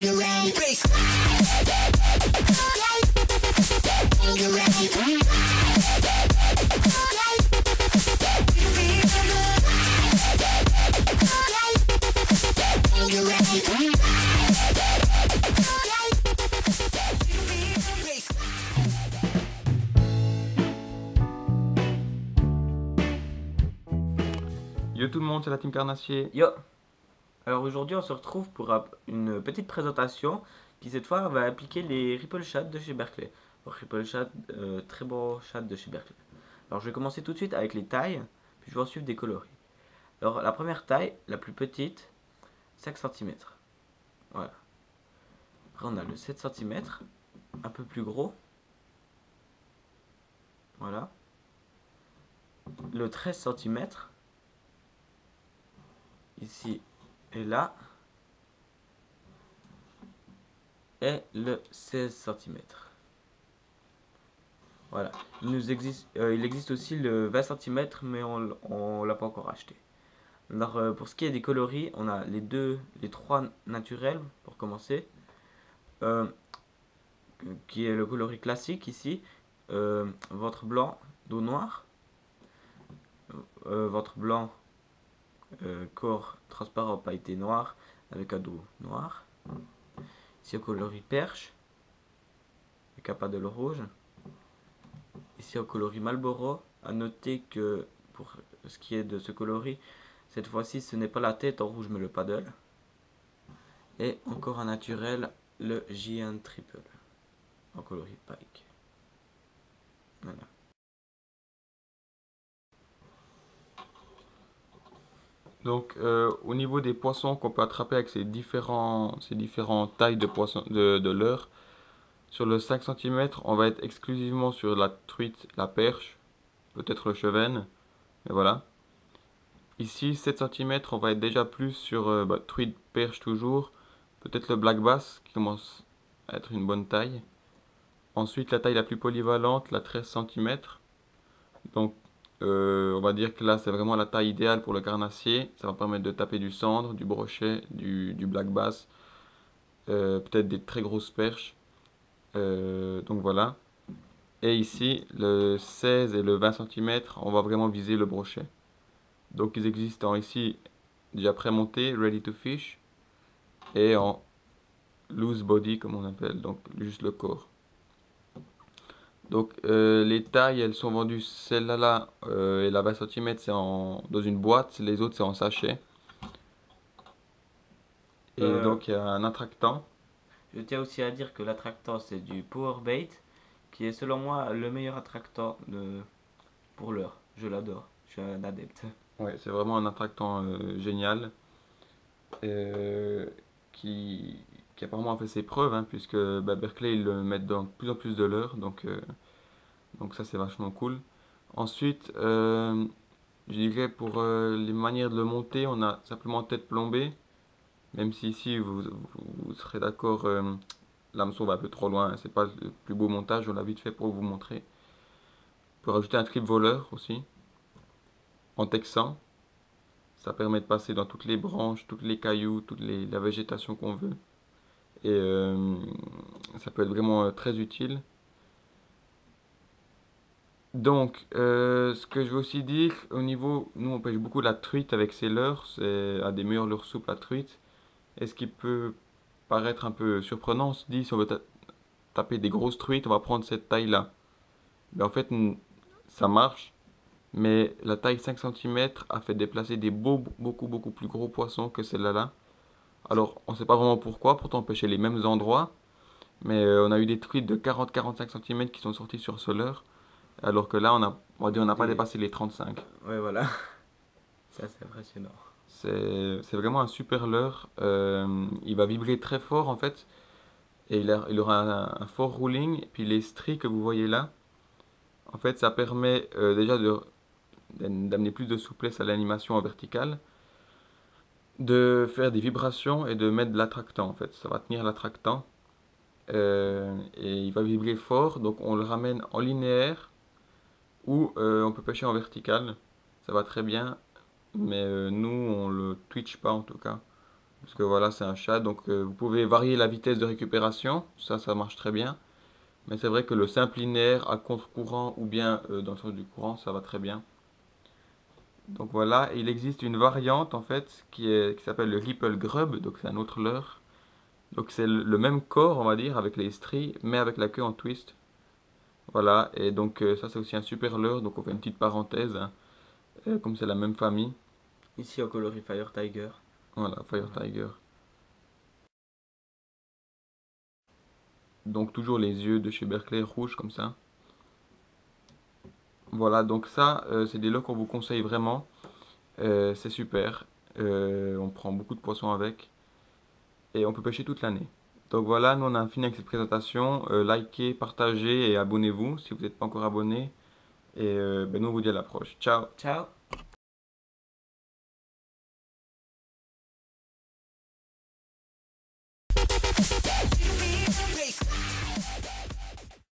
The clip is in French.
Yo tout le monde, c'est la team Carnassier. Yo! Alors aujourd'hui on se retrouve pour une petite présentation qui cette fois va appliquer les Ripple Chat de chez Berkeley. Alors, Ripple Chat, très beau chat de chez Berkeley. Alors je vais commencer tout de suite avec les tailles, puis je vais en suivre des coloris. Alors la première taille, la plus petite, 5 cm. Voilà. Après on a le 7 cm, un peu plus gros. Voilà. Le 13 cm. Ici et là. Et le 16 cm. Voilà. Il existe aussi le 20 cm, mais on l'a pas encore acheté. Alors pour ce qui est des coloris, on a les trois naturels pour commencer. Qui est le coloris classique ici. Ventre blanc, dos noir. Ventre blanc, corps transparent pailleté noir avec un dos noir. Ici au coloris perche, avec un paddle rouge. Ici au coloris Marlboro, à noter que pour ce qui est de ce coloris, cette fois-ci ce n'est pas la tête en rouge mais le paddle. Et encore un naturel, le Giant Triple, en coloris Pike. Voilà. Donc au niveau des poissons qu'on peut attraper avec ces différentes tailles de poissons de leurre, sur le 5 cm, on va être exclusivement sur la truite, la perche, peut-être le chevenne, mais voilà. Ici, 7 cm, on va être déjà plus sur truite, perche toujours, peut-être le black bass qui commence à être une bonne taille. Ensuite, la taille la plus polyvalente, la 13 cm. Donc, on va dire que là, c'est vraiment la taille idéale pour le carnassier. Ça va permettre de taper du cendre, du brochet, du black bass, peut-être des très grosses perches. Donc voilà. Et ici, le 16 et le 20 cm, on va vraiment viser le brochet. Donc ils existent ici déjà pré-montés, ready to fish, et en loose body comme on appelle, donc juste le corps. Donc les tailles, elles sont vendues, celle-là et la 20 cm c'est dans une boîte, les autres c'est en sachet. Et donc il y a un attractant. Je tiens aussi à dire que l'attractant c'est du Power Bait, qui est selon moi le meilleur attractant pour l'heure. Je l'adore, je suis un adepte. Ouais, c'est vraiment un attractant génial qui, qui apparemment a fait ses preuves, hein, puisque Berkeley ils le mettent dans de plus en plus de leurres, donc ça c'est vachement cool. Ensuite, je dirais pour les manières de le monter, on a simplement tête plombée, même si ici vous serez d'accord, l'hameçon va un peu trop loin, hein, c'est pas le plus beau montage, on l'a vite fait pour vous montrer. On peut rajouter un trip voleur aussi, en texan. Ça permet de passer dans toutes les branches, tous les cailloux, la végétation qu'on veut. Et ça peut être vraiment très utile. Donc, ce que je veux aussi dire, au niveau, nous on pêche beaucoup la truite avec ses leurres, c'est un des meilleurs leurres souples la truite. Et ce qui peut paraître un peu surprenant, on se dit si on veut taper des grosses truites, on va prendre cette taille-là. Mais en fait, ça marche, mais la taille 5 cm a fait déplacer des beaucoup plus gros poissons que celle-là. Alors, on ne sait pas vraiment pourquoi, pourtant on pêchait les mêmes endroits, mais on a eu des truites de 40-45 cm qui sont sortis sur ce leurre, alors que là, on n'a pas dépassé les 35. Ouais, voilà. Ça, c'est impressionnant. C'est vraiment un super leurre. Il va vibrer très fort en fait, et il aura un fort rolling. Puis les stries que vous voyez là, en fait, ça permet déjà d'amener plus de souplesse à l'animation en verticale, de faire des vibrations et de mettre de l'attractant en fait. Ça va tenir l'attractant. Et il va vibrer fort, donc on le ramène en linéaire ou on peut pêcher en vertical. Ça va très bien, mais nous on le twitch pas en tout cas. Parce que voilà, c'est un chat. Donc vous pouvez varier la vitesse de récupération. Ça marche très bien. Mais c'est vrai que le simple linéaire à contre-courant ou bien dans le sens du courant, ça va très bien. Donc voilà, il existe une variante en fait qui s'appelle le Ripple Grub. Donc c'est un autre leurre. Donc c'est le même corps, on va dire, avec les stries, mais avec la queue en twist. Voilà, et donc ça c'est aussi un super leurre. Donc on fait une petite parenthèse, hein, comme c'est la même famille. Ici au coloris Fire Tiger. Voilà, Fire Voilà. Tiger. Donc toujours les yeux de chez Berkeley rouges comme ça. Voilà, donc ça, c'est des leurres qu'on vous conseille vraiment. C'est super. On prend beaucoup de poissons avec et on peut pêcher toute l'année. Donc voilà, nous on a fini avec cette présentation. Likez, partagez et abonnez-vous si vous n'êtes pas encore abonné. Et ben, nous on vous dit à la prochaine. Ciao! Ciao!